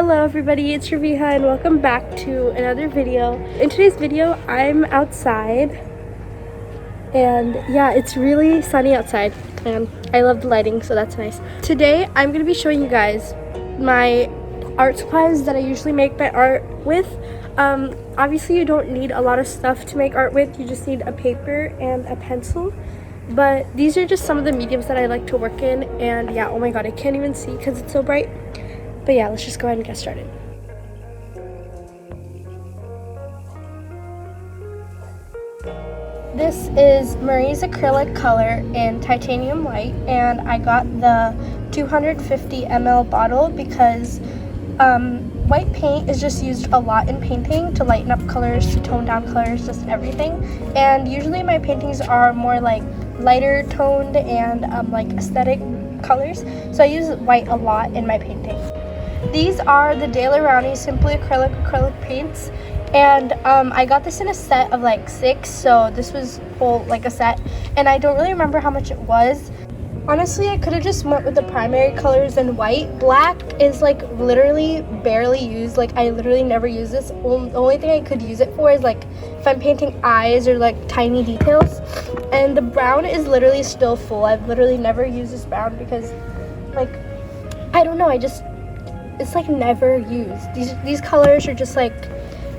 Hello everybody, it's Raveeha and welcome back to another video. In today's video, I'm outside and yeah, it's really sunny outside and I love the lighting, so that's nice. Today, I'm going to be showing you guys my art supplies that I usually make my art with. Obviously, you don't need a lot of stuff to make art with, you just need a paper and a pencil. But these are just some of the mediums that I like to work in, and yeah, oh my god, I can't even see because it's so bright. But yeah, let's just go ahead and get started. This is Marie's acrylic color in titanium white, and I got the 250 ml bottle because white paint is just used a lot in painting to lighten up colors, to tone down colors, just everything. And usually my paintings are more like lighter toned and like aesthetic colors, so I use white a lot in my painting. These are the Daler Rowney Simply Acrylic paints, and I got this in a set of like 6, so this was whole like a set, and I don't really remember how much it was. Honestly, I could have just went with the primary colors and white. Black is like literally barely used, like I literally never use this. The only thing I could use it for is like if I'm painting eyes or like tiny details. And the brown is literally still full. I've literally never used this brown because like I don't know, it's like never used. These colors are just like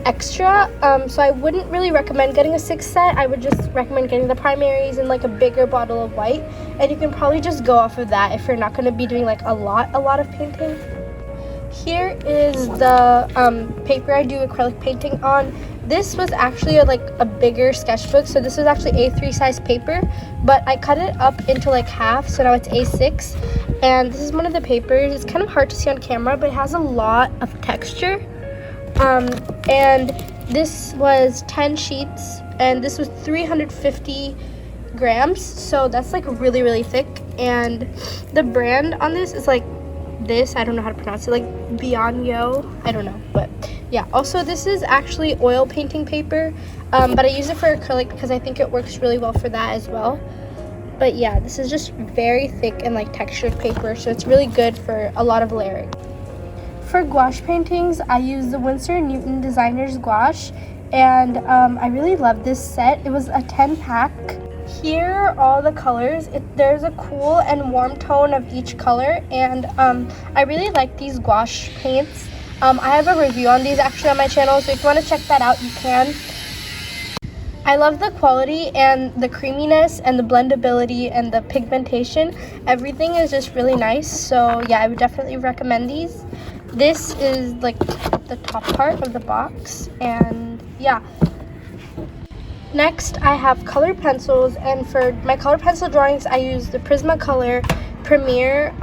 extra, so I wouldn't really recommend getting a 6 set. I would just recommend getting the primaries and like a bigger bottle of white, and you can probably just go off of that if you're not going to be doing like a lot of painting. Here is the paper I do acrylic painting on. This was actually a bigger sketchbook, so this was actually A3 size paper, but I cut it up into like half, so now it's A6. And this is one of the papers. It's kind of hard to see on camera, but it has a lot of texture. And this was 10 sheets, and this was 350 grams, so that's like really thick. And the brand on this is like this, I don't know how to pronounce it, like Beyond Yo, I don't know, but yeah. Also, this is actually oil painting paper, but I use it for acrylic because I think it works really well for that as well. But yeah, this is just very thick and like textured paper, so it's really good for a lot of layering. For gouache paintings, I use the Winsor & Newton Designer's Gouache, and I really love this set. It was a 10-pack. Here are all the colors. There's a cool and warm tone of each color, and I really like these gouache paints. I have a review on these actually on my channel, so if you want to check that out, you can. I love the quality and the creaminess and the blendability and the pigmentation. Everything is just really nice, so yeah, I would definitely recommend these. This is like the top part of the box, and yeah. Next, I have colored pencils, and for my colored pencil drawings, I use the Prismacolor Premier,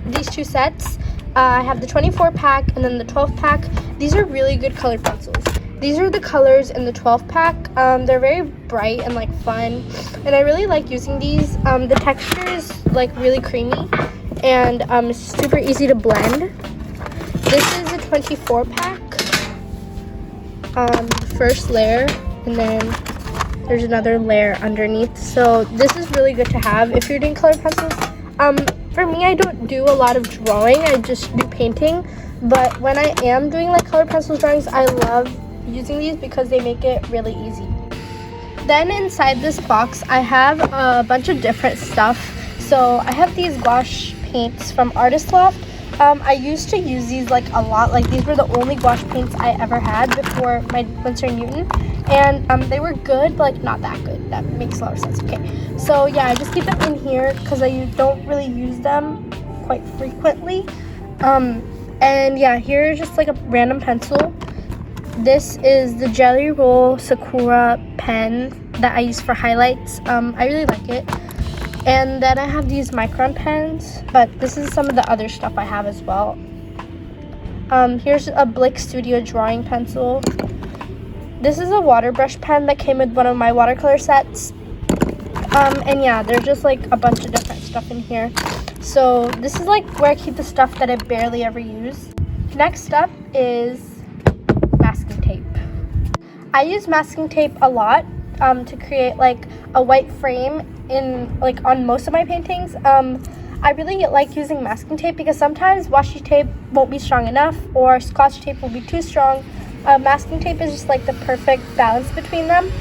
these 2 sets. I have the 24-pack and then the 12-pack. These are really good colored pencils. These are the colors in the 12-pack. They're very bright and like fun, and I really like using these. The texture is like really creamy, and it's super easy to blend. This is a 24-pack, first layer, and then there's another layer underneath. So this is really good to have if you're doing colored pencils. For me, I don't do a lot of drawing, I just do painting. But when I am doing like colored pencils drawings, I love using these because they make it really easy. Then inside this box, I have a bunch of different stuff. So I have these gouache paints from Artist Loft. I used to use these like a lot. Like these were the only gouache paints I ever had before my Winsor & Newton, and they were good, but like not that good. That makes a lot of sense. Okay, so yeah, I just keep them in here because I don't really use them quite frequently. And yeah, here's just like a random pencil. This is the Jelly Roll Sakura pen that I use for highlights. I really like it. And then I have these micron pens, but this is some of the other stuff I have as well. Here's a Blick Studio drawing pencil. This is a water brush pen that came with one of my watercolor sets. And yeah, there's just like a bunch of different stuff in here. So this is like where I keep the stuff that I barely ever use. Next up is masking tape. I use masking tape a lot to create like a white frame in like on most of my paintings. I really like using masking tape because sometimes washi tape won't be strong enough or scotch tape will be too strong. Masking tape is just like the perfect balance between them.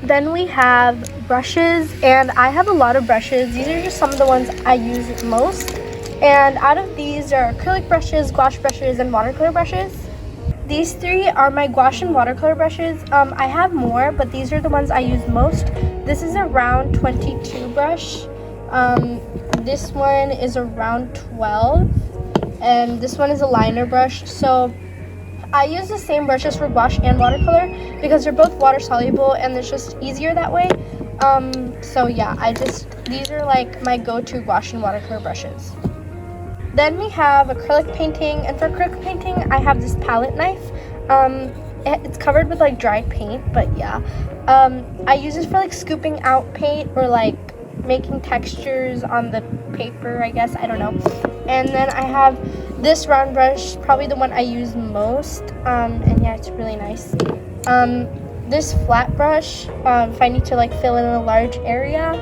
Then we have brushes, and I have a lot of brushes. These are just some of the ones I use most. And out of these are acrylic brushes, gouache brushes, and watercolor brushes. These three are my gouache and watercolor brushes. I have more, but these are the ones I use most. This is a round 22 brush. This one is a round 12, and this one is a liner brush. So I use the same brushes for gouache and watercolor because they're both water soluble and it's just easier that way. So yeah, these are like my go-to gouache and watercolor brushes. Then we have acrylic painting, and for acrylic painting I have this palette knife. It's covered with like dried paint, but yeah, I use this for like scooping out paint or like making textures on the paper, I guess, I don't know. And then I have this round brush, probably the one I use most, and yeah, it's really nice. This flat brush, if I need to like fill in a large area.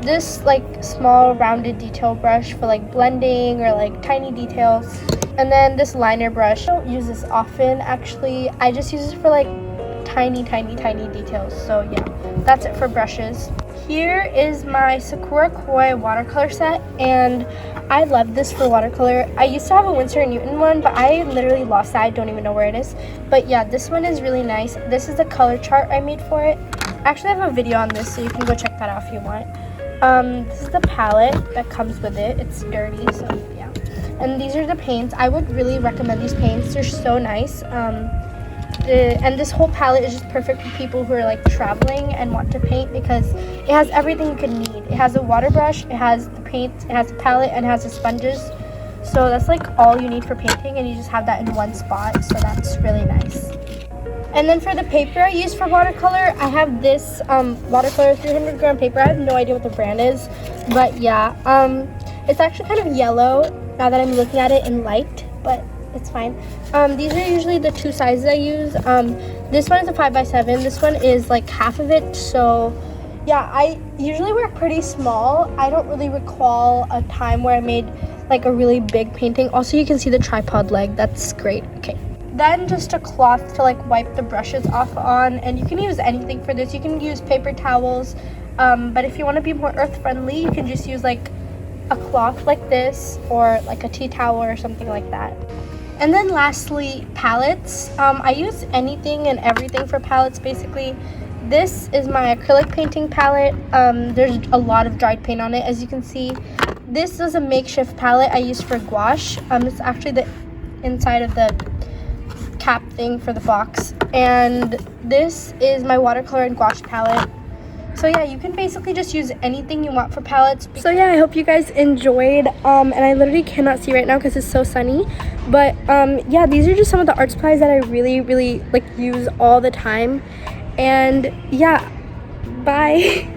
This like small rounded detail brush for like blending or like tiny details. And then this liner brush, I don't use this often actually. I just use it for like tiny details. So yeah, that's it for brushes. Here is my Sakura Koi watercolor set, and I love this for watercolor. I used to have a Winsor & Newton one, but I literally lost that. I don't even know where it is. But yeah, this one is really nice. This is the color chart I made for it. I actually have a video on this, so you can go check that out if you want. This is the palette that comes with it. It's dirty, so yeah. And these are the paints. I would really recommend these paints. They're so nice. And this whole palette is just perfect for people who are like traveling and want to paint because it has everything you could need. It has a water brush, it has the paint, it has a palette, and it has the sponges. So that's like all you need for painting, and you just have that in one spot, so that's really nice. And then for the paper I use for watercolor, I have this watercolor 300 gram paper. I have no idea what the brand is, but yeah, it's actually kind of yellow now that I'm looking at it in light, but it's fine. These are usually the two sizes I use. This one is a 5x7. This one is like half of it. So yeah, I usually work pretty small. I don't really recall a time where I made like a really big painting. Also, you can see the tripod leg. That's great. Okay. Then just a cloth to like wipe the brushes off on, and you can use anything for this. You can use paper towels, but if you want to be more earth friendly, you can just use like a cloth like this or like a tea towel or something like that. And then lastly, palettes. I use anything and everything for palettes basically. This is my acrylic painting palette. There's a lot of dried paint on it, as you can see. This is a makeshift palette I use for gouache. It's actually the inside of the cap thing for the box. And this is my watercolor and gouache palette. So yeah, you can basically just use anything you want for palettes. So yeah, I hope you guys enjoyed. And I literally cannot see right now because it's so sunny. But yeah, these are just some of the art supplies that I really like use all the time. And yeah, bye.